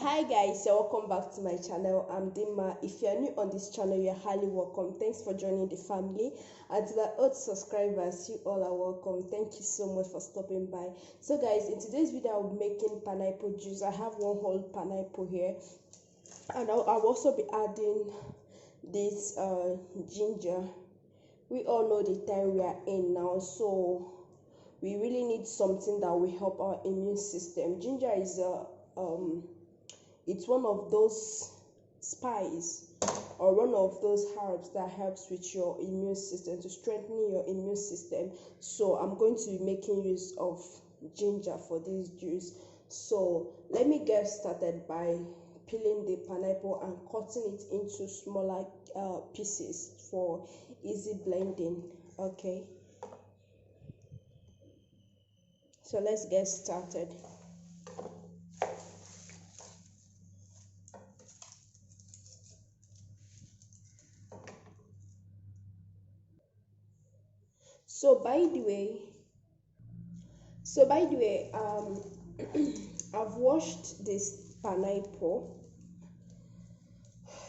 Hi guys, so welcome back to my channel. I'm Dimma. If you're new on this channel, you're highly welcome. Thanks for joining the family. And to the old subscribers, you all are welcome. Thank you so much for stopping by. So guys, in today's video I'll be making pineapple juice. I have one whole pineapple here, and I'll also be adding this ginger. We all know the time we are in now, so we really need something that will help our immune system. Ginger is it's one of those spices or one of those herbs that helps with your immune system, to strengthen your immune system. So I'm going to be making use of ginger for this juice. So let me get started by peeling the pineapple and cutting it into smaller pieces for easy blending. Okay, so let's get started. So by the way, I've washed this pineapple.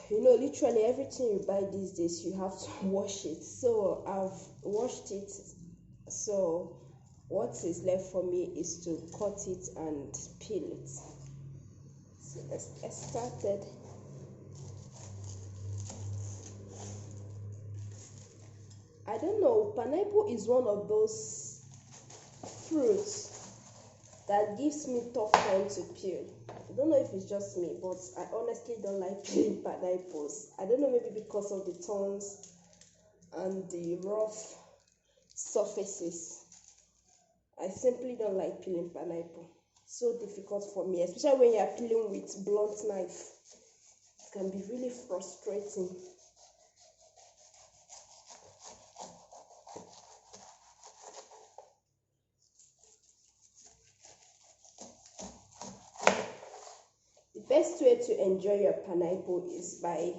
You know, literally everything you buy these days, you have to wash it. So I've washed it. So what is left for me is to cut it and peel it. So let's get started. I don't know, pineapple is one of those fruits that gives me tough time to peel. I don't know if it's just me, but I honestly don't like peeling pineapples. I don't know, maybe because of the thorns and the rough surfaces. I simply don't like peeling pineapple. It's so difficult for me, especially when you're peeling with blunt knife. It can be really frustrating. The best way to enjoy your pineapple is by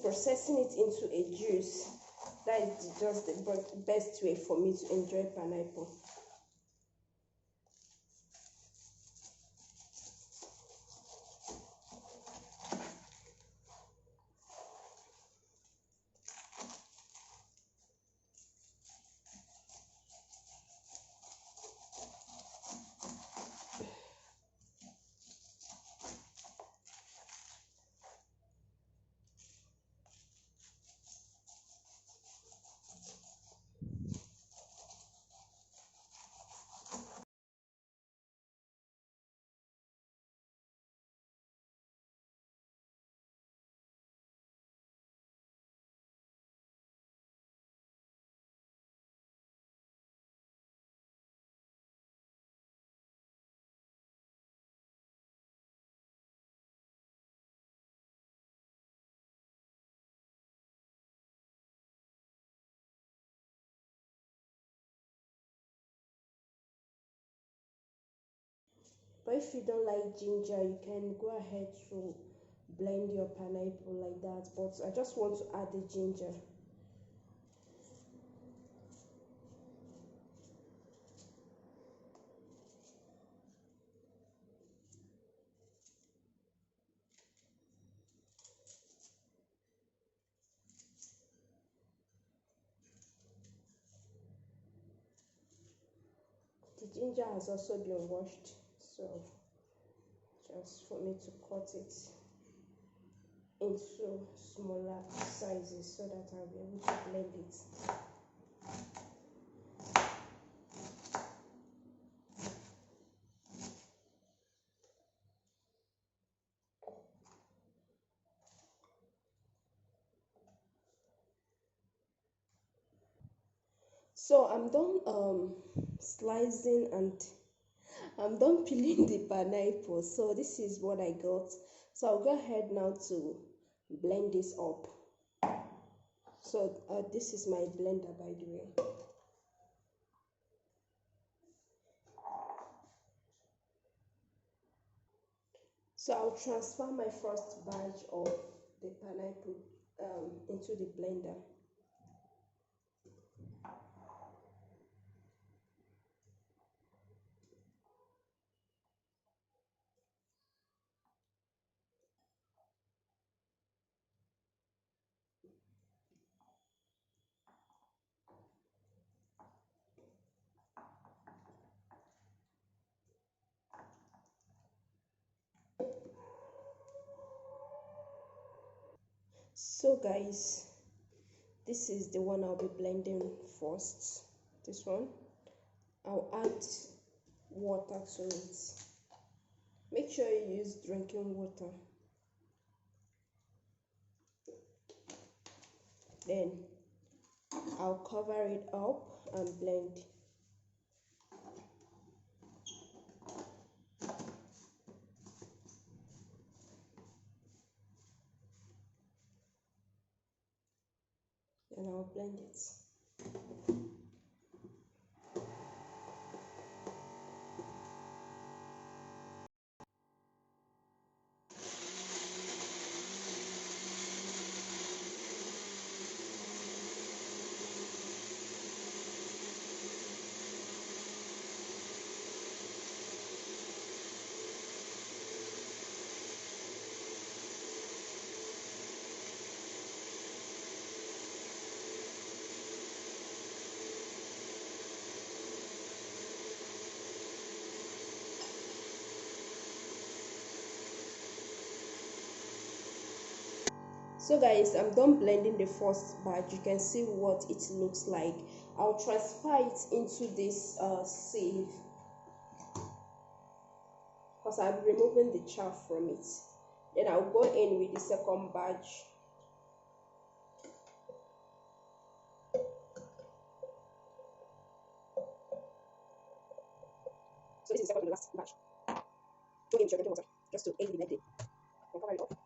processing it into a juice. That is just the best way for me to enjoy pineapple. But if you don't like ginger, you can go ahead to blend your pineapple like that. But I just want to add the ginger. The ginger has also been washed, so just for me to cut it into smaller sizes so that I'll be able to blend it. So I'm done slicing and I'm done peeling the pineapple. So this is what I got. So I'll go ahead now to blend this up. So this is my blender, by the way. So I'll transfer my first batch of the pineapple into the blender. So guys, this is the one I'll be blending first. This one, I'll add water to it. Make sure you use drinking water. Then I'll cover it up and blend. And I'll blend it. So guys, I'm done blending the first batch. You can see what it looks like. I'll transfer it into this sieve because I'm removing the chaff from it. Then I'll go in with the second batch. So this is the second and last batch. Don't give me drinking water just to aid the blending. I'll cover it up.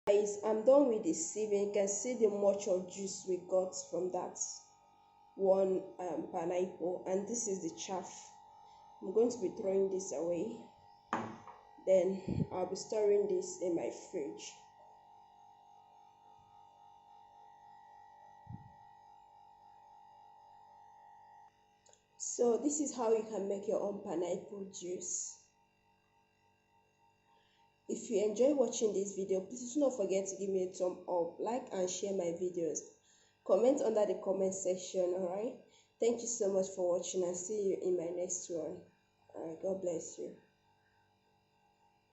Guys, I'm done with the sieving. You can see the much of juice we got from that one pineapple, and this is the chaff. I'm going to be throwing this away. Then I'll be storing this in my fridge. So this is how you can make your own pineapple juice. If you enjoy watching this video, please do not forget to give me a thumb up, like and share my videos. Comment under the comment section, alright? Thank you so much for watching and see you in my next one. Alright, God bless you.